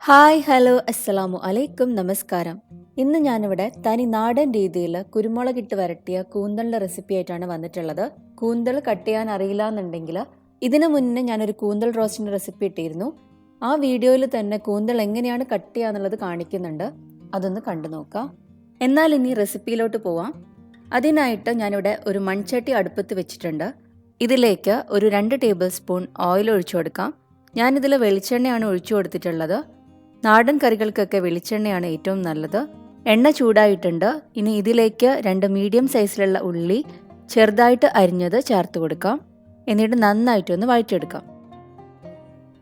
Hi hello അസ്സലാമു അലൈക്കും നമസ്കാരം. ഇന്ന് ഞാനിവിടെ തനി നാടൻ രീതിയിൽ കുരുമുളകിട്ട് വരട്ടിയ കൂന്തളിൻ്റെ റെസിപ്പി ആയിട്ടാണ് വന്നിട്ടുള്ളത്. കൂന്തൾ കട്ട് ചെയ്യാൻ അറിയില്ല എന്നുണ്ടെങ്കിൽ ഇതിനു മുന്നേ ഞാനൊരു കൂന്തൾ റോസ്റ്റിൻ്റെ റെസിപ്പി ഇട്ടിരുന്നു. ആ വീഡിയോയിൽ തന്നെ കൂന്തൾ എങ്ങനെയാണ് കട്ട് ചെയ്യുക എന്നുള്ളത് കാണിക്കുന്നുണ്ട്. അതൊന്ന് കണ്ടു നോക്കാം. എന്നാൽ ഇനി റെസിപ്പിയിലോട്ട് പോവാം. അതിനായിട്ട് ഞാനിവിടെ ഒരു മൺചട്ടി അടുപ്പത്ത് വെച്ചിട്ടുണ്ട്. ഇതിലേക്ക് ഒരു 2 ടേബിൾ സ്പൂൺ ഓയിൽ ഒഴിച്ചു കൊടുക്കാം. ഞാനിതിൽ വെളിച്ചെണ്ണയാണ് ഒഴിച്ചു കൊടുത്തിട്ടുള്ളത്. നാടൻ കറികൾക്കൊക്കെ വെളിച്ചെണ്ണയാണ് ഏറ്റവും നല്ലത്. എണ്ണ ചൂടായിട്ടുണ്ട്. ഇനി ഇതിലേക്ക് 2 മീഡിയം സൈസിലുള്ള ഉള്ളി ചെറുതായിട്ട് അരിഞ്ഞത് ചേർത്ത് കൊടുക്കാം. എന്നിട്ട് നന്നായിട്ടൊന്ന് വഴറ്റിയെടുക്കാം.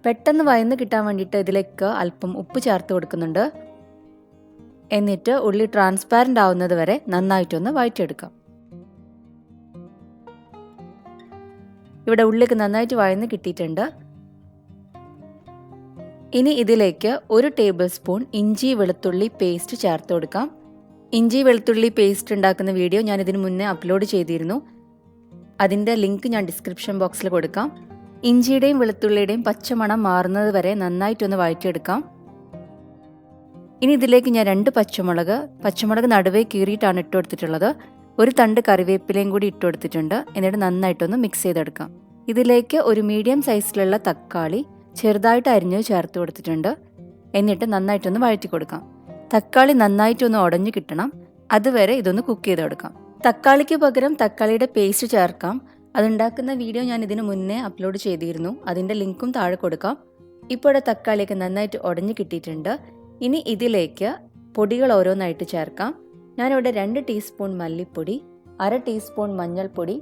പെട്ടെന്ന് വഴന്ന് കിട്ടാൻ വേണ്ടിയിട്ട് ഇതിലേക്ക് അല്പം ഉപ്പ് ചേർത്ത് കൊടുക്കുന്നുണ്ട്. എന്നിട്ട് ഉള്ളി ട്രാൻസ്പാരൻ്റ് ആവുന്നത് വരെ നന്നായിട്ടൊന്ന് വഴറ്റിയെടുക്കാം. ഇവിടെ ഉള്ളിക്ക് നന്നായിട്ട് വഴന്ന് കിട്ടിയിട്ടുണ്ട്. ഇനി ഇതിലേക്ക് 1 ടേബിൾ സ്പൂൺ ഇഞ്ചി വെളുത്തുള്ളി പേസ്റ്റ് ചേർത്ത് കൊടുക്കാം. ഇഞ്ചി വെളുത്തുള്ളി പേസ്റ്റ് ഉണ്ടാക്കുന്ന വീഡിയോ ഞാൻ ഇതിനു മുന്നേ അപ്ലോഡ് ചെയ്തിരുന്നു. അതിൻ്റെ ലിങ്ക് ഞാൻ ഡിസ്ക്രിപ്ഷൻ ബോക്സിൽ കൊടുക്കാം. ഇഞ്ചിയുടെയും വെളുത്തുള്ളിയുടെയും പച്ചമണം മാറുന്നത് വരെ നന്നായിട്ടൊന്ന് വഴറ്റിയെടുക്കാം. ഇനി ഇതിലേക്ക് ഞാൻ 2 പച്ചമുളക് നടുവേ കീറിയിട്ടാണ് ഇട്ട് കൊടുത്തിട്ടുള്ളത്. 1 തണ്ട് കറിവേപ്പിലയും കൂടി ഇട്ട് കൊടുത്തിട്ടുണ്ട്. എന്നിട്ട് നന്നായിട്ടൊന്ന് മിക്സ് ചെയ്തെടുക്കാം. ഇതിലേക്ക് ഒരു മീഡിയം സൈസിലുള്ള തക്കാളി ചെറുതായിട്ട് അരിഞ്ഞ് ചേർത്ത് കൊടുത്തിട്ടുണ്ട്. എന്നിട്ട് നന്നായിട്ടൊന്ന് വഴറ്റി കൊടുക്കാം. തക്കാളി നന്നായിട്ടൊന്ന് ഉടഞ്ഞു കിട്ടണം. അതുവരെ ഇതൊന്ന് കുക്ക് ചെയ്തെടുക്കാം. തക്കാളിക്ക് പകരം തക്കാളിയുടെ പേസ്റ്റ് ചേർക്കാം. അതുണ്ടാക്കുന്ന വീഡിയോ ഞാൻ ഇതിനു മുന്നേ അപ്ലോഡ് ചെയ്തിരുന്നു. അതിൻ്റെ ലിങ്കും താഴെ കൊടുക്കാം. ഇപ്പോൾ തക്കാളിയൊക്കെ നന്നായിട്ട് ഉടഞ്ഞു കിട്ടിയിട്ടുണ്ട്. ഇനി ഇതിലേക്ക് പൊടികൾ ഓരോന്നായിട്ട് ചേർക്കാം. ഞാനിവിടെ 2 ടീസ്പൂൺ മല്ലിപ്പൊടി, 1/2 ടീസ്പൂൺ മഞ്ഞൾപ്പൊടി,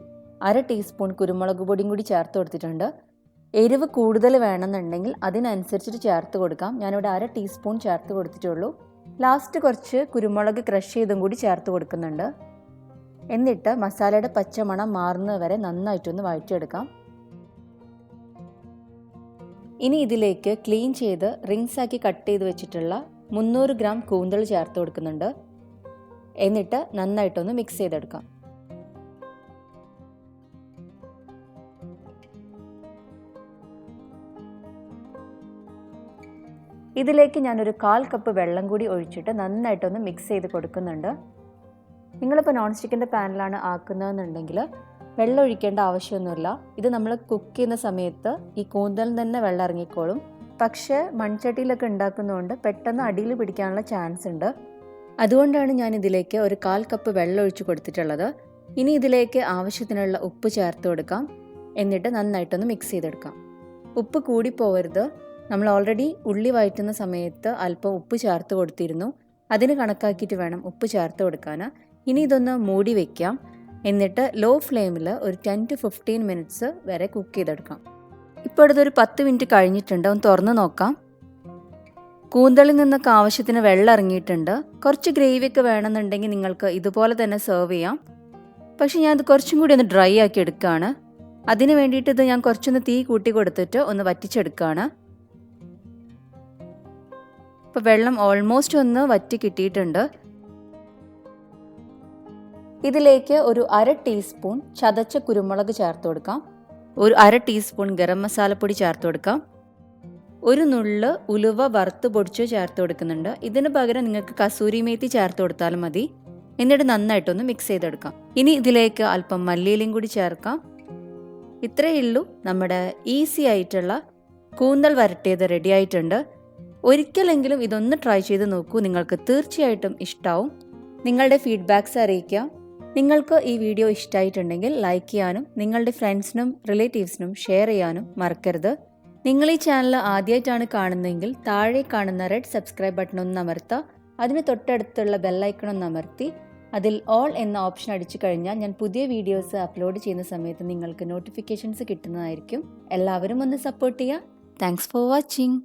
1/2 ടീസ്പൂൺ കുരുമുളക് പൊടിയും കൂടി ചേർത്ത് കൊടുത്തിട്ടുണ്ട്. എരിവ് കൂടുതൽ വേണമെന്നുണ്ടെങ്കിൽ അതിനനുസരിച്ചിട്ട് ചേർത്ത് കൊടുക്കാം. ഞാനിവിടെ 1/2 ടീസ്പൂൺ ചേർത്ത് കൊടുത്തിട്ടുള്ളൂ. ലാസ്റ്റ് കുറച്ച് കുരുമുളക് ക്രഷ് ചെയ്തും കൂടി ചേർത്ത് കൊടുക്കുന്നുണ്ട്. എന്നിട്ട് മസാലയുടെ പച്ചമണം മാറുന്നത് വരെ നന്നായിട്ടൊന്ന് വഴറ്റിയെടുക്കാം. ഇനി ഇതിലേക്ക് ക്ലീൻ ചെയ്ത് റിങ്സ് ആക്കി കട്ട് ചെയ്ത് വെച്ചിട്ടുള്ള 300 ഗ്രാം കൂന്തൾ ചേർത്ത് കൊടുക്കുന്നുണ്ട്. എന്നിട്ട് നന്നായിട്ടൊന്ന് മിക്സ് ചെയ്തെടുക്കാം. ഇതിലേക്ക് ഞാനൊരു 1/4 കപ്പ് വെള്ളം കൂടി ഒഴിച്ചിട്ട് നന്നായിട്ടൊന്ന് മിക്സ് ചെയ്ത് കൊടുക്കുന്നുണ്ട്. നിങ്ങളിപ്പോൾ നോൺ സ്റ്റിക്കിൻ്റെ പാനിലാണ് ആക്കുന്നതെന്നുണ്ടെങ്കിൽ വെള്ളം ഒഴിക്കേണ്ട ആവശ്യമൊന്നുമില്ല. ഇത് നമ്മൾ കുക്ക് ചെയ്യുന്ന സമയത്ത് ഈ കൂന്തലിൽ തന്നെ വെള്ളം ഇറങ്ങിക്കോളും. പക്ഷേ മൺചട്ടിയിലൊക്കെ ഉണ്ടാക്കുന്നതുകൊണ്ട് പെട്ടെന്ന് അടിയിൽ പിടിക്കാനുള്ള ചാൻസ് ഉണ്ട്. അതുകൊണ്ടാണ് ഞാൻ ഇതിലേക്ക് ഒരു 1/4 കപ്പ് വെള്ളം ഒഴിച്ച് കൊടുത്തിട്ടുള്ളത്. ഇനി ഇതിലേക്ക് ആവശ്യത്തിനുള്ള ഉപ്പ് ചേർത്ത് കൊടുക്കാം. എന്നിട്ട് നന്നായിട്ടൊന്ന് മിക്സ് ചെയ്തെടുക്കാം. ഉപ്പ് കൂടിപ്പോവരുത്. നമ്മൾ ഓൾറെഡി ഉള്ളി വഴറ്റുന്ന സമയത്ത് അല്പം ഉപ്പ് ചേർത്ത് കൊടുത്തിരുന്നു. അതിന് കണക്കാക്കിയിട്ട് വേണം ഉപ്പ് ചേർത്ത് കൊടുക്കാൻ. ഇനി ഇതൊന്ന് മൂടി വയ്ക്കാം. എന്നിട്ട് ലോ ഫ്ലെയിമിൽ ഒരു 10 to 15 മിനിറ്റ്സ് വരെ കുക്ക് ചെയ്തെടുക്കാം. ഇപ്പോൾ ഇതൊരു 10 മിനിറ്റ് കഴിഞ്ഞിട്ടുണ്ട്. ഒന്ന് തുറന്ന് നോക്കാം. കൂന്തളിൽ നിന്നൊക്കെ ആവശ്യത്തിന് വെള്ളം ഇറങ്ങിയിട്ടുണ്ട്. കുറച്ച് ഗ്രേവിയൊക്കെ വേണമെന്നുണ്ടെങ്കിൽ നിങ്ങൾക്ക് ഇതുപോലെ തന്നെ സെർവ് ചെയ്യാം. പക്ഷേ ഞാനത് കുറച്ചും കൂടി ഒന്ന് ഡ്രൈ ആക്കി എടുക്കുകയാണ്. അതിന് വേണ്ടിയിട്ട് ഇത് ഞാൻ കുറച്ചൊന്ന് തീ കൂട്ടി കൊടുത്തിട്ട് ഒന്ന് വറ്റിച്ചെടുക്കുകയാണ്. ഇപ്പോൾ വെള്ളം ഓൾമോസ്റ്റ് ഒന്ന് വറ്റി കിട്ടിയിട്ടുണ്ട്. ഇതിലേക്ക് ഒരു 1/2 ടീസ്പൂൺ ചതച്ച കുരുമുളക് ചേർത്ത് കൊടുക്കാം. ഒരു 1/2 ടീസ്പൂൺ ഗരം മസാലപ്പൊടി ചേർത്ത് കൊടുക്കാം. ഒരു നുള്ള് ഉലുവ വറുത്ത് പൊടിച്ച് ചേർത്ത് കൊടുക്കുന്നുണ്ട്. ഇതിന് പകരം നിങ്ങൾക്ക് കസൂരി മേത്തി ചേർത്ത് കൊടുത്താലും മതി. എന്നിട്ട് നന്നായിട്ടൊന്ന് മിക്സ് ചെയ്തെടുക്കാം. ഇനി ഇതിലേക്ക് അല്പം മല്ലിയിലയും കൂടി ചേർക്കാം. ഇത്രയേ ഉള്ളൂ. നമ്മുടെ ഈസി ആയിട്ടുള്ള കൂന്തൽ വരട്ടിയത് റെഡി ആയിട്ടുണ്ട്. ഒരിക്കലെങ്കിലും ഇതൊന്ന് ട്രൈ ചെയ്ത് നോക്കൂ. നിങ്ങൾക്ക് തീർച്ചയായിട്ടും ഇഷ്ടമാവും. നിങ്ങളുടെ ഫീഡ്ബാക്ക്സ് അറിയിക്കാം. നിങ്ങൾക്ക് ഈ വീഡിയോ ഇഷ്ടമായിട്ടുണ്ടെങ്കിൽ ലൈക്ക് ചെയ്യാനും നിങ്ങളുടെ ഫ്രണ്ട്സിനും റിലേറ്റീവ്സിനും ഷെയർ ചെയ്യാനും മറക്കരുത്. നിങ്ങൾ ഈ ചാനൽ ആദ്യമായിട്ടാണ് കാണുന്നതെങ്കിൽ താഴെ കാണുന്ന റെഡ് സബ്സ്ക്രൈബ് ബട്ടൺ ഒന്ന് അമർത്തുക. അതിന് തൊട്ടടുത്തുള്ള ബെല്ലൈക്കൺ ഒന്ന് അമർത്തി അതിൽ ഓൾ എന്ന ഓപ്ഷൻ അടിച്ചു കഴിഞ്ഞാൽ ഞാൻ പുതിയ വീഡിയോസ് അപ്ലോഡ് ചെയ്യുന്ന സമയത്ത് നിങ്ങൾക്ക് നോട്ടിഫിക്കേഷൻസ് കിട്ടുന്നതായിരിക്കും. എല്ലാവരും ഒന്ന് സപ്പോർട്ട് ചെയ്യുക. Thanks for watching.